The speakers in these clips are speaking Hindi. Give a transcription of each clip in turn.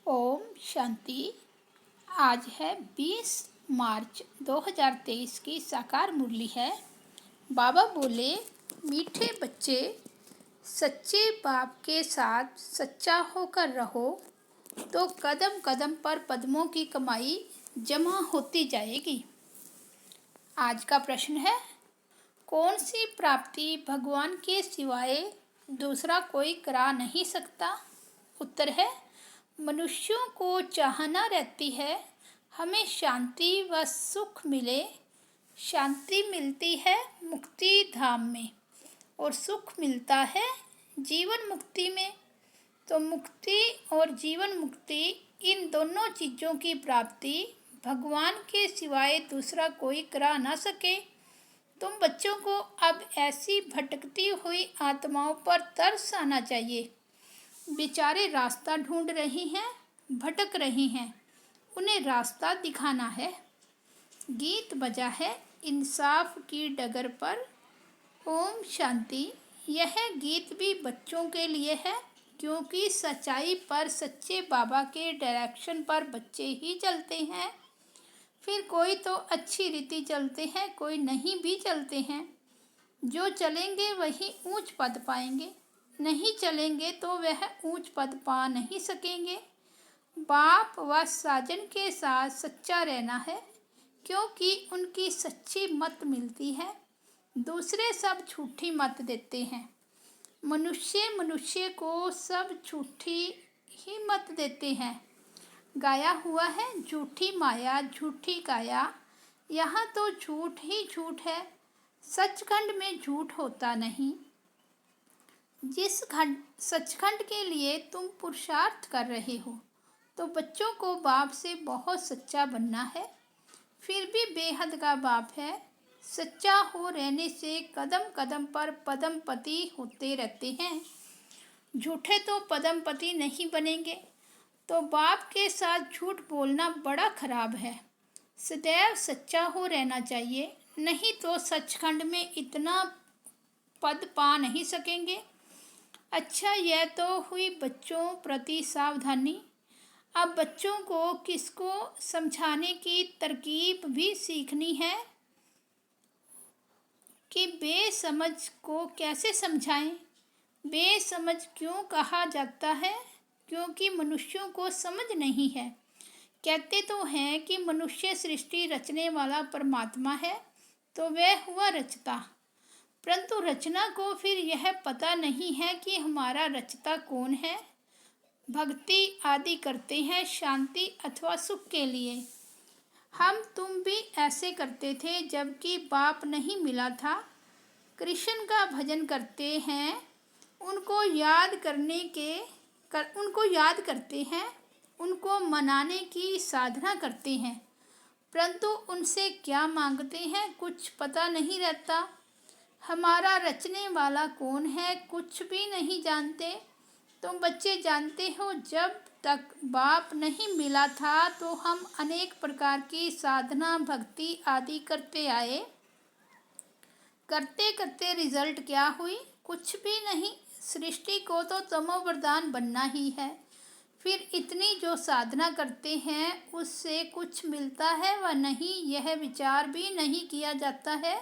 ओम शांति। आज है 20 मार्च 2023 की साकार मुरली है। बाबा बोले, मीठे बच्चे सच्चे बाप के साथ सच्चा होकर रहो तो कदम कदम पर पद्मों की कमाई जमा होती जाएगी। आज का प्रश्न है, कौन सी प्राप्ति भगवान के सिवाय दूसरा कोई करा नहीं सकता? उत्तर है, मनुष्यों को चाहना रहती है हमें शांति व सुख मिले। शांति मिलती है मुक्ति धाम में और सुख मिलता है जीवन मुक्ति में। तो मुक्ति और जीवन मुक्ति, इन दोनों चीज़ों की प्राप्ति भगवान के सिवाय दूसरा कोई करा ना सके। तुम बच्चों को अब ऐसी भटकती हुई आत्माओं पर तरस आना चाहिए। बेचारे रास्ता ढूंढ रही हैं, भटक रही हैं, उन्हें रास्ता दिखाना है। गीत बजा है इंसाफ की डगर पर। ओम शांति। यह गीत भी बच्चों के लिए है, क्योंकि सच्चाई पर सच्चे बाबा के डायरेक्शन पर बच्चे ही चलते हैं। फिर कोई तो अच्छी रीति चलते हैं, कोई नहीं भी चलते हैं। जो चलेंगे वही ऊंच पद पाएंगे, नहीं चलेंगे तो वह ऊंच पद पा नहीं सकेंगे। बाप व साजन के साथ सच्चा रहना है, क्योंकि उनकी सच्ची मत मिलती है। दूसरे सब झूठी मत देते हैं। मनुष्य मनुष्य को सब झूठी ही मत देते हैं। गाया हुआ है, झूठी माया झूठी काया। यहाँ तो झूठ ही झूठ है, सचखंड में झूठ होता नहीं। जिस सचखंड के लिए तुम पुरुषार्थ कर रहे हो, तो बच्चों को बाप से बहुत सच्चा बनना है। फिर भी बेहद का बाप है। सच्चा हो रहने से कदम कदम पर पदमपति होते रहते हैं। झूठे तो पदमपति नहीं बनेंगे। तो बाप के साथ झूठ बोलना बड़ा खराब है। सदैव सच्चा हो रहना चाहिए, नहीं तो सचखंड में इतना पद पा नहीं सकेंगे। अच्छा, यह तो हुई बच्चों प्रति सावधानी। अब बच्चों को किसको समझाने की तरकीब भी सीखनी है कि बेसमझ को कैसे समझाएं। बेसमझ क्यों कहा जाता है? क्योंकि मनुष्यों को समझ नहीं है। कहते तो हैं कि मनुष्य सृष्टि रचने वाला परमात्मा है, तो वह हुआ रचता, परंतु रचना को फिर यह पता नहीं है कि हमारा रचता कौन है। भक्ति आदि करते हैं शांति अथवा सुख के लिए। हम तुम भी ऐसे करते थे जबकि बाप नहीं मिला था। कृष्ण का भजन करते हैं, उनको याद करते हैं, उनको मनाने की साधना करते हैं, परंतु उनसे क्या मांगते हैं कुछ पता नहीं रहता। हमारा रचने वाला कौन है कुछ भी नहीं जानते। तुम बच्चे जानते हो, जब तक बाप नहीं मिला था तो हम अनेक प्रकार की साधना भक्ति आदि करते आए। करते करते रिजल्ट क्या हुई? कुछ भी नहीं। सृष्टि को तो तमोप्रधान बनना ही है। फिर इतनी जो साधना करते हैं उससे कुछ मिलता है व नहीं, यह विचार भी नहीं किया जाता है।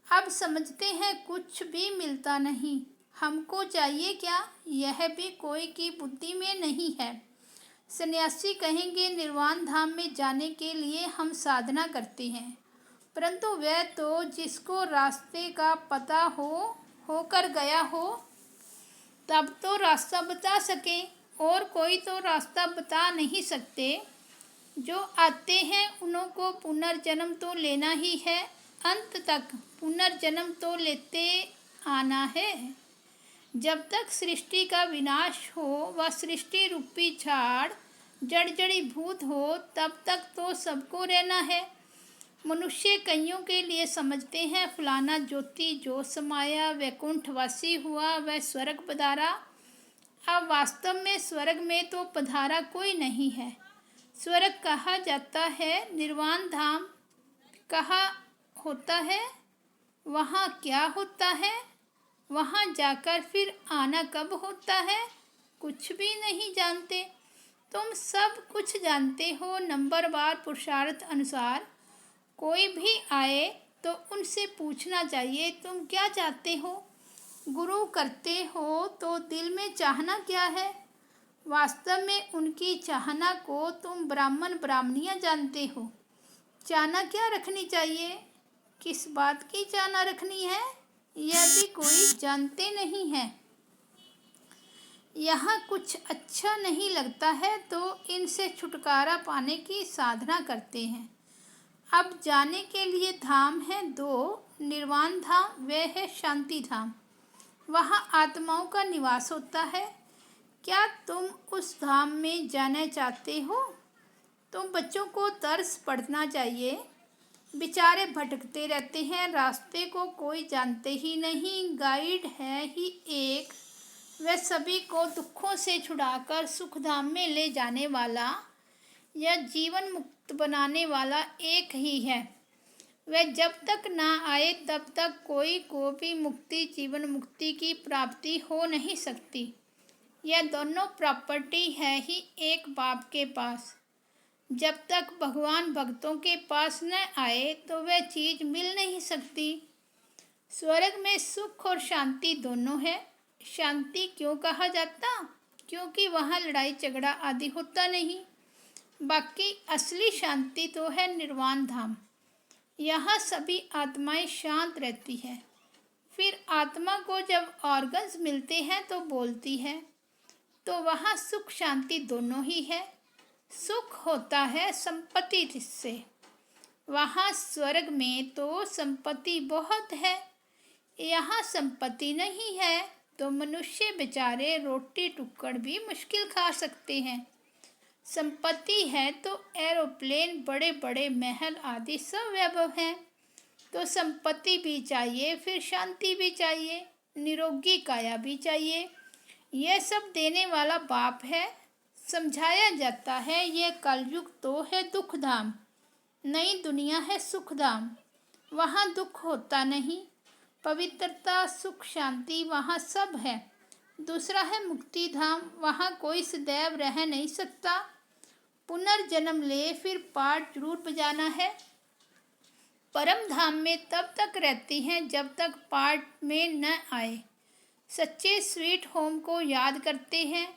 अब समझते हैं कुछ भी मिलता नहीं। हमको चाहिए क्या, यह भी कोई की बुद्धि में नहीं है। सन्यासी कहेंगे निर्वाण धाम में जाने के लिए हम साधना करते हैं, परंतु वह तो जिसको रास्ते का पता होकर गया हो तब तो रास्ता बता सके, और कोई तो रास्ता बता नहीं सकते। जो आते हैं उनको पुनर्जन्म तो लेना ही है, अंत तक पुनर्जन्म तो लेते आना है। जब तक सृष्टि का विनाश हो व सृष्टि रूपी झाड़ जड़ जड़ीभूत हो, तब तक तो सबको रहना है। मनुष्य कईयों के लिए समझते हैं फलाना ज्योति जो समाया वैकुंठवासी हुआ वह स्वर्ग पधारा। अब वास्तव में स्वर्ग में तो पधारा कोई नहीं है। स्वर्ग कहा जाता है, निर्वाण धाम कहा होता है। वहाँ क्या होता है? वहाँ जाकर फिर आना कब होता है? कुछ भी नहीं जानते। तुम सब कुछ जानते हो, नंबरवार पुरुषार्थ अनुसार। कोई भी आए तो उनसे पूछना चाहिए, तुम क्या चाहते हो? गुरु करते हो तो दिल में चाहना क्या है? वास्तव में उनकी चाहना को तुम ब्राह्मण ब्राह्मणियाँ जानते हो। चाहना क्या रखनी चाहिए? किस बात की चाहना रखनी है, यह भी कोई जानते नहीं है। यहाँ कुछ अच्छा नहीं लगता है तो इनसे छुटकारा पाने की साधना करते हैं। अब जाने के लिए धाम है दो, निर्वाण धाम व है शांति धाम। वहाँ आत्माओं का निवास होता है। क्या तुम उस धाम में जाना चाहते हो? तुम बच्चों को तरस पड़ना चाहिए, बेचारे भटकते रहते हैं, रास्ते को कोई जानते ही नहीं। गाइड है ही एक, वह सभी को दुखों से छुड़ाकर सुखधाम में ले जाने वाला या जीवन मुक्त बनाने वाला एक ही है। वह जब तक ना आए तब तक कोई को भी मुक्ति, जीवन मुक्ति की प्राप्ति हो नहीं सकती। यह दोनों प्रॉपर्टी है ही एक बाप के पास। जब तक भगवान भक्तों के पास न आए तो वह चीज़ मिल नहीं सकती। स्वर्ग में सुख और शांति दोनों है। शांति क्यों कहा जाता? क्योंकि वहाँ लड़ाई झगड़ा आदि होता नहीं। बाकी असली शांति तो है निर्वाण धाम। यहाँ सभी आत्माएं शांत रहती है। फिर आत्मा को जब ऑर्गन्स मिलते हैं तो बोलती है, तो वहाँ सुख शांति दोनों ही है। सुख होता है संपत्ति से। वहाँ स्वर्ग में तो संपत्ति बहुत है, यहाँ संपत्ति नहीं है तो मनुष्य बेचारे रोटी टुकड़ भी मुश्किल खा सकते हैं। संपत्ति है तो एरोप्लेन, बड़े बड़े महल आदि सब वैभव हैं। तो संपत्ति भी चाहिए, फिर शांति भी चाहिए, निरोगी काया भी चाहिए। यह सब देने वाला बाप है। समझाया जाता है यह कलयुग तो है दुख धाम, नई दुनिया है सुख धाम। वहाँ दुख होता नहीं, पवित्रता सुख शांति वहाँ सब है। दूसरा है मुक्ति धाम, वहाँ कोई सदैव रह नहीं सकता। पुनर्जन्म ले फिर पाठ जरूर बजाना है। परम धाम में तब तक रहती हैं जब तक पाठ में न आए। सच्चे स्वीट होम को याद करते हैं।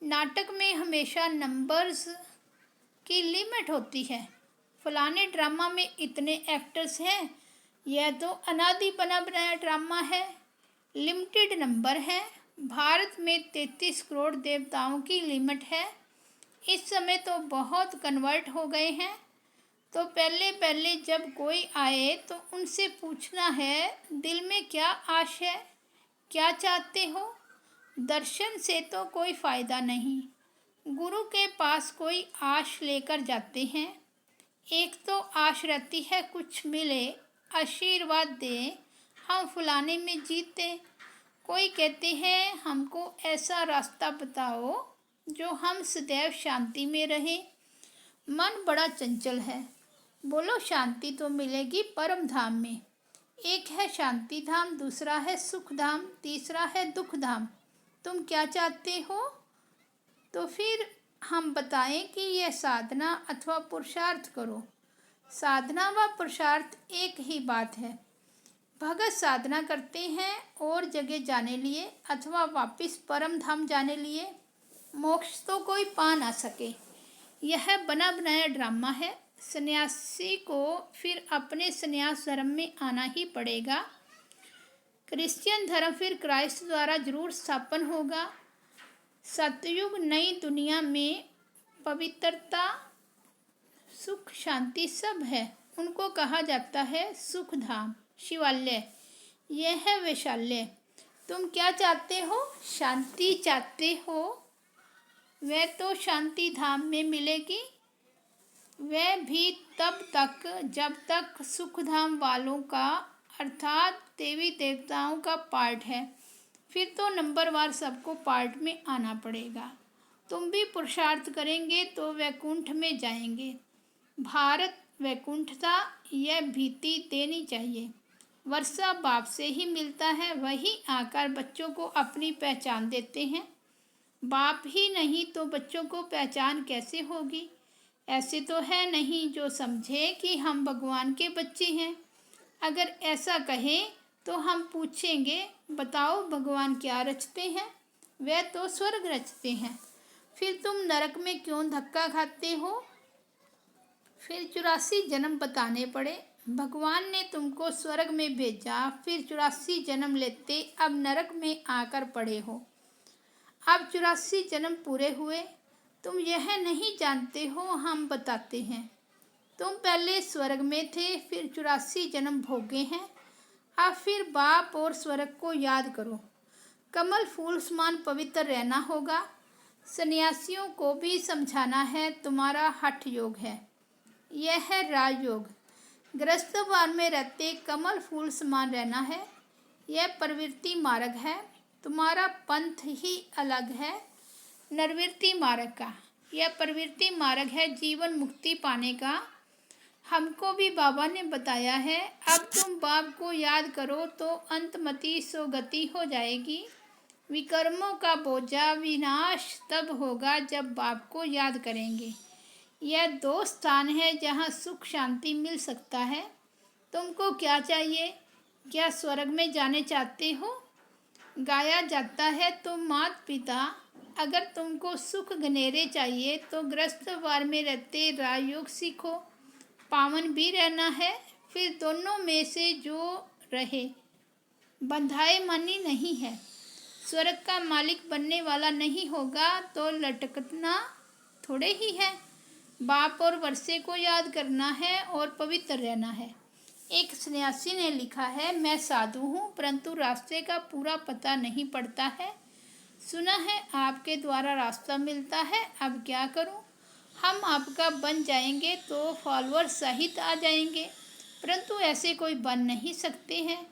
नाटक में हमेशा नंबर्स की लिमिट होती है। फलाने ड्रामा में इतने एक्टर्स हैं, यह तो अनादि बना बनाया ड्रामा है, लिमिटेड नंबर है। भारत में 33 करोड़ देवताओं की लिमिट है। इस समय तो बहुत कन्वर्ट हो गए हैं। तो पहले पहले जब कोई आए तो उनसे पूछना है, दिल में क्या आश है, क्या चाहते हो? दर्शन से तो कोई फ़ायदा नहीं। गुरु के पास कोई आश लेकर जाते हैं। एक तो आश रहती है कुछ मिले, आशीर्वाद दे, हम फलाने में जीते। कोई कहते हैं हमको ऐसा रास्ता बताओ जो हम सदैव शांति में रहे। मन बड़ा चंचल है। बोलो शांति तो मिलेगी परम धाम में। एक है शांति धाम, दूसरा है सुख धाम, तीसरा है दुख धाम। तुम क्या चाहते हो? तो फिर हम बताएं कि यह साधना अथवा पुरुषार्थ करो। साधना व पुरुषार्थ एक ही बात है। भगत साधना करते हैं और जगह जाने लिए अथवा वापस परम धाम जाने लिए। मोक्ष तो कोई पा ना सके, यह बना बनाया ड्रामा है। सन्यासी को फिर अपने सन्यास धर्म में आना ही पड़ेगा। क्रिश्चियन धर्म फिर क्राइस्ट द्वारा जरूर स्थापन होगा। सतयुग नई दुनिया में पवित्रता सुख शांति सब है, उनको कहा जाता है सुख धाम, शिवालय। यह है वैशाल्य। तुम क्या चाहते हो? शांति चाहते हो? वह तो शांति धाम में मिलेगी, वह भी तब तक जब तक सुख धाम वालों का अर्थात देवी देवताओं का पार्ट है। फिर तो नंबरवार सबको पार्ट में आना पड़ेगा। तुम भी पुरुषार्थ करेंगे तो वैकुंठ में जाएंगे। भारत वैकुंठ था, यह भीति देनी चाहिए। वर्षा बाप से ही मिलता है, वही आकर बच्चों को अपनी पहचान देते हैं। बाप ही नहीं तो बच्चों को पहचान कैसे होगी? ऐसे तो है नहीं जो समझे कि हम भगवान के बच्चे हैं। अगर ऐसा कहें तो हम पूछेंगे, बताओ भगवान क्या रचते हैं? वह तो स्वर्ग रचते हैं। फिर तुम नरक में क्यों धक्का खाते हो? फिर 84 जन्म बताने पड़े। भगवान ने तुमको स्वर्ग में भेजा, फिर 84 जन्म लेते अब नरक में आकर पड़े हो। अब 84 जन्म पूरे हुए। तुम यह नहीं जानते हो, हम बताते हैं। तुम पहले स्वर्ग में थे, फिर 84 जन्म भोगे हैं। अब फिर बाप और स्वर्ग को याद करो। कमल फूल समान पवित्र रहना होगा। सन्यासियों को भी समझाना है, तुम्हारा हठ योग है, यह है राजयोग। गृहस्थवास में रहते कमल फूल समान रहना है, यह प्रवृत्ति मार्ग है। तुम्हारा पंथ ही अलग है नरवृत्ति मार्ग का। यह प्रवृत्ति मार्ग है जीवन मुक्ति पाने का। हमको भी बाबा ने बताया है। अब तुम बाप को याद करो तो अंतमति सोगति हो जाएगी। विकर्मों का बोझा विनाश तब होगा जब बाप को याद करेंगे। यह 2 स्थान है जहाँ सुख शांति मिल सकता है। तुमको क्या चाहिए? क्या स्वर्ग में जाने चाहते हो? गाया जाता है, तुम माता पिता, अगर तुमको सुख घनेरे चाहिए तो गृहस्थवास में रहते राजयोग सीखो। पावन भी रहना है, फिर दोनों में से जो रहे। बंधाए मानी नहीं है। स्वर्ग का मालिक बनने वाला नहीं होगा तो लटकना थोड़े ही है। बाप और वर्षे को याद करना है और पवित्र रहना है। एक सन्यासी ने लिखा है, मैं साधु हूँ परंतु रास्ते का पूरा पता नहीं पड़ता है। सुना है आपके द्वारा रास्ता मिलता है, अब क्या करूँ? हम आपका बन जाएंगे तो फॉलोअर सहित आ जाएंगे, परंतु ऐसे कोई बन नहीं सकते हैं।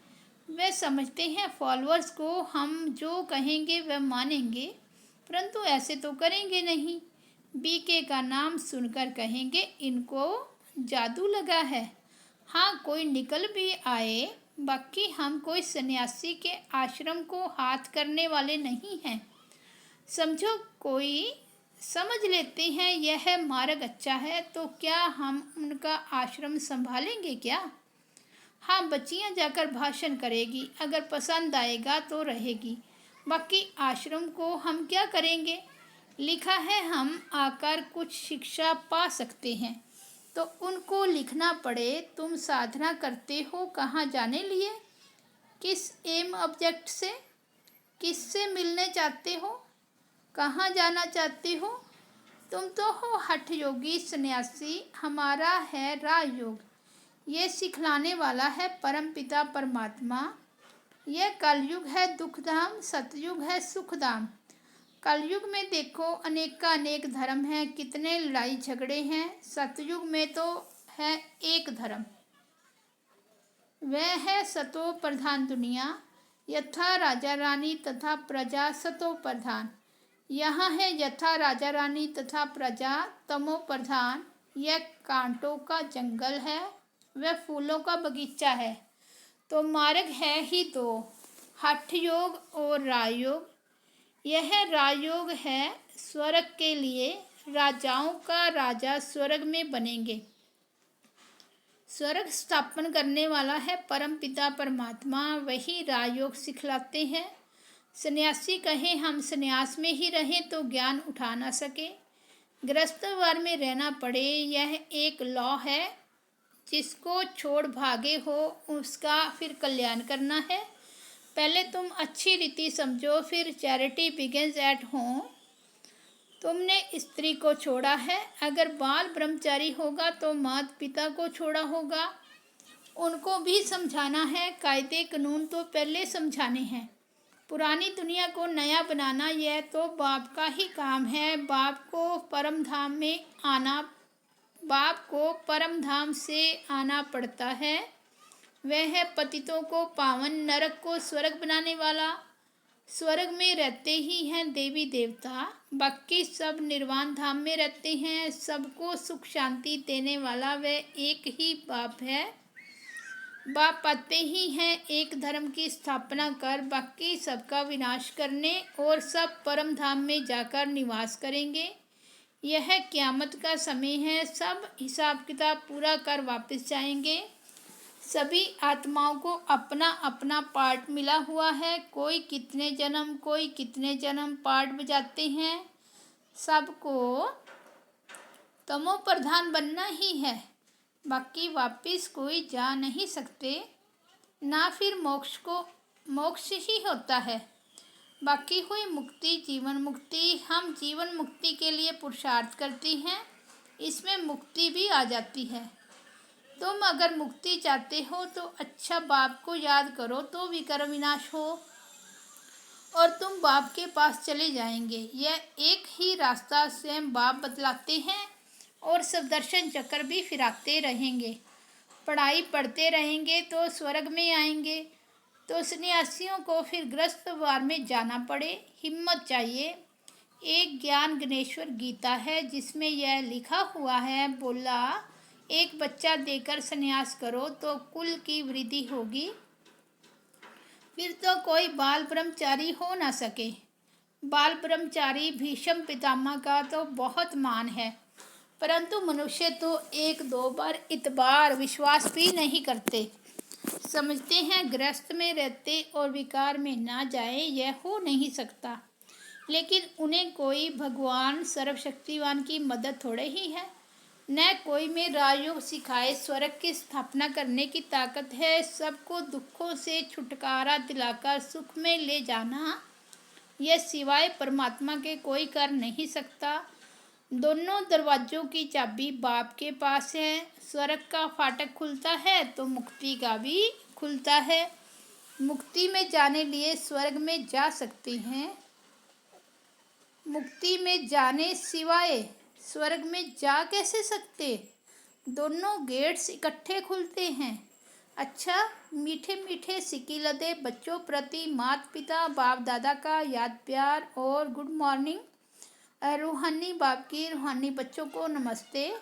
वे समझते हैं फॉलोअर्स को हम जो कहेंगे वह मानेंगे, परंतु ऐसे तो करेंगे नहीं। बीके का नाम सुनकर कहेंगे इनको जादू लगा है। हाँ, कोई निकल भी आए, बाकी हम कोई सन्यासी के आश्रम को हाथ करने वाले नहीं हैं। समझो कोई समझ लेते हैं यह मार्ग अच्छा है तो क्या हम उनका आश्रम संभालेंगे क्या? हाँ, बच्चियाँ जाकर भाषण करेगी, अगर पसंद आएगा तो रहेगी, बाकी आश्रम को हम क्या करेंगे? लिखा है हम आकर कुछ शिक्षा पा सकते हैं तो उनको लिखना पड़े। तुम साधना करते हो कहाँ जाने लिए? किस एम ऑब्जेक्ट से? किससे मिलने चाहते हो? कहाँ जाना चाहते हो? तुम तो हो हठ योगी सन्यासी, हमारा है राजयोग। ये सिखलाने वाला है परमपिता परमात्मा। यह कलयुग है दुखधाम, सतयुग है सुखधाम। कलयुग में देखो अनेक का अनेक धर्म है, कितने लड़ाई झगड़े हैं। सतयुग में तो है एक धर्म, वह है सतो प्रधान दुनिया। यथा राजा रानी तथा प्रजा सतो प्रधान। यहाँ है यथा राजा रानी तथा प्रजा तमो प्रधान। यह कांटों का जंगल है, वह फूलों का बगीचा है। तो मार्ग है ही 2, हठ योग और राजयोग। यह राजयोग है स्वर्ग के लिए, राजाओं का राजा स्वर्ग में बनेंगे। स्वर्ग स्थापन करने वाला है परम पिता परमात्मा, वही राजयोग सिखलाते हैं। सन्यासी कहे हम सन्यास में ही रहें तो ज्ञान उठा ना सके, गृहस्थवास में रहना पड़े, यह एक लॉ है। जिसको छोड़ भागे हो उसका फिर कल्याण करना है। पहले तुम अच्छी रीति समझो, फिर चैरिटी बिगिंस एट होम। तुमने स्त्री को छोड़ा है, अगर बाल ब्रह्मचारी होगा तो माता पिता को छोड़ा होगा, उनको भी समझाना है। कायदे कानून तो पहले समझाने हैं। पुरानी दुनिया को नया बनाना यह तो बाप का ही काम है। बाप को परम धाम से आना पड़ता है। वह है पतितों को पावन, नरक को स्वर्ग बनाने वाला। स्वर्ग में रहते ही हैं देवी देवता, बाकी सब निर्वाण धाम में रहते हैं। सबको सुख शांति देने वाला वह एक ही बाप है। बाप आते ही हैं एक धर्म की स्थापना कर बाकी सबका विनाश करने और सब परम धाम में जाकर निवास करेंगे। यह क़यामत का समय है, सब हिसाब किताब पूरा कर वापस जाएंगे। सभी आत्माओं को अपना अपना पार्ट मिला हुआ है, कोई कितने जन्म पार्ट बजाते हैं। सबको तमो प्रधान बनना ही है, बाकी वापस कोई जा नहीं सकते, ना फिर मोक्ष ही होता है। बाकी हुई मुक्ति जीवन मुक्ति, हम जीवन मुक्ति के लिए पुरुषार्थ करते हैं, इसमें मुक्ति भी आ जाती है। तुम अगर मुक्ति चाहते हो तो अच्छा बाप को याद करो तो विकर्म विनाश हो और तुम बाप के पास चले जाएंगे। यह एक ही रास्ता स्वयं बाप बतलाते हैं और सुदर्शन चक्र भी फिराते रहेंगे। पढ़ाई पढ़ते रहेंगे तो स्वर्ग में आएंगे। तो सन्यासियों को फिर गृहस्थ वार में जाना पड़े, हिम्मत चाहिए। एक ज्ञान गणेश्वर गीता है जिसमें यह लिखा हुआ है, बोला एक बच्चा देकर संन्यास करो तो कुल की वृद्धि होगी, फिर तो कोई बाल ब्रह्मचारी हो ना सके। बाल ब्रह्मचारी भीष्म पितामह का तो बहुत मान है, परंतु मनुष्य तो एक दो बार इतबार विश्वास भी नहीं करते। समझते हैं गृहस्थ में रहते और विकार में ना जाए, यह हो नहीं सकता। लेकिन उन्हें कोई भगवान सर्वशक्तिवान की मदद थोड़े ही है, न कोई में राजयोग सिखाए स्वर्ग की स्थापना करने की ताकत है। सबको दुखों से छुटकारा दिलाकर सुख में ले जाना, यह सिवाय परमात्मा के कोई कर नहीं सकता। दोनों दरवाजों की चाबी बाप के पास है। स्वर्ग का फाटक खुलता है तो मुक्ति का भी खुलता है। मुक्ति में जाने लिए स्वर्ग में जा सकते हैं, मुक्ति में जाने सिवाय स्वर्ग में जा कैसे सकते। दोनों गेट्स इकट्ठे खुलते हैं। अच्छा, मीठे मीठे सिक्की लदे बच्चों प्रति माता पिता बाप दादा का याद प्यार और गुड मॉर्निंग। रूहानी बाप की रूहानी बच्चों को नमस्ते।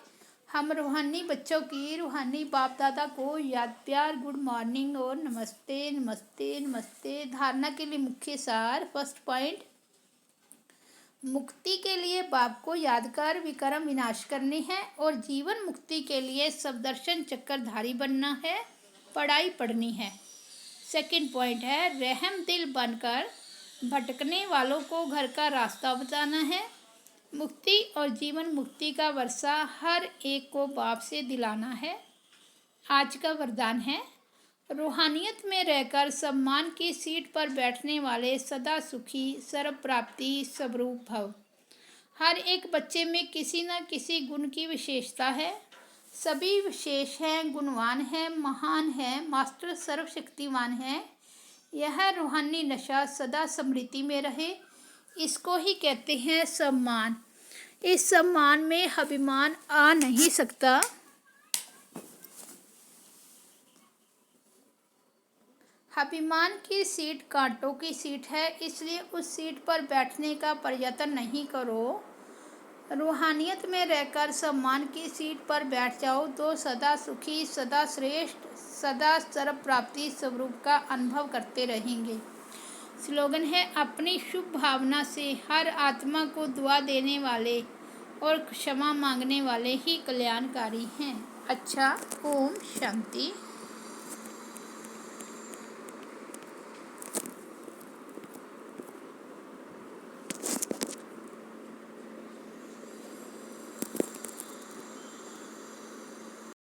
हम रूहानी बच्चों की रूहानी बाप दादा को याद प्यार गुड मॉर्निंग और नमस्ते नमस्ते नमस्ते। धारणा के लिए मुख्य सार। फर्स्ट पॉइंट, मुक्ति के लिए बाप को याद कर विकर्म विनाश करने हैं और जीवन मुक्ति के लिए सबदर्शन चक्रधारी बनना है, पढ़ाई पढ़नी है। सेकंड पॉइंट है, रहम दिल बनकर भटकने वालों को घर का रास्ता बताना है। मुक्ति और जीवन मुक्ति का वर्षा हर एक को बाप से दिलाना है। आज का वरदान है, रूहानियत में रहकर सम्मान की सीट पर बैठने वाले सदा सुखी सर्व प्राप्ति स्वरूप भव। हर एक बच्चे में किसी न किसी गुण की विशेषता है, सभी विशेष हैं, गुणवान हैं, महान हैं, मास्टर सर्वशक्तिमान हैं। यह रूहानी नशा सदा स्मृति में रहे, इसको ही कहते हैं सम्मान। इस सम्मान में अभिमान आ नहीं सकता। अभिमान की सीट कांटों की सीट है, इसलिए उस सीट पर बैठने का प्रयत्न नहीं करो। रूहानियत में रहकर सम्मान की सीट पर बैठ जाओ तो सदा सुखी, सदा श्रेष्ठ, सदा सर्व प्राप्ति स्वरूप का अनुभव करते रहेंगे। स्लोगन है, अपनी शुभ भावना से हर आत्मा को दुआ देने वाले और क्षमा मांगने वाले ही कल्याणकारी हैं। अच्छा, ओम शांति।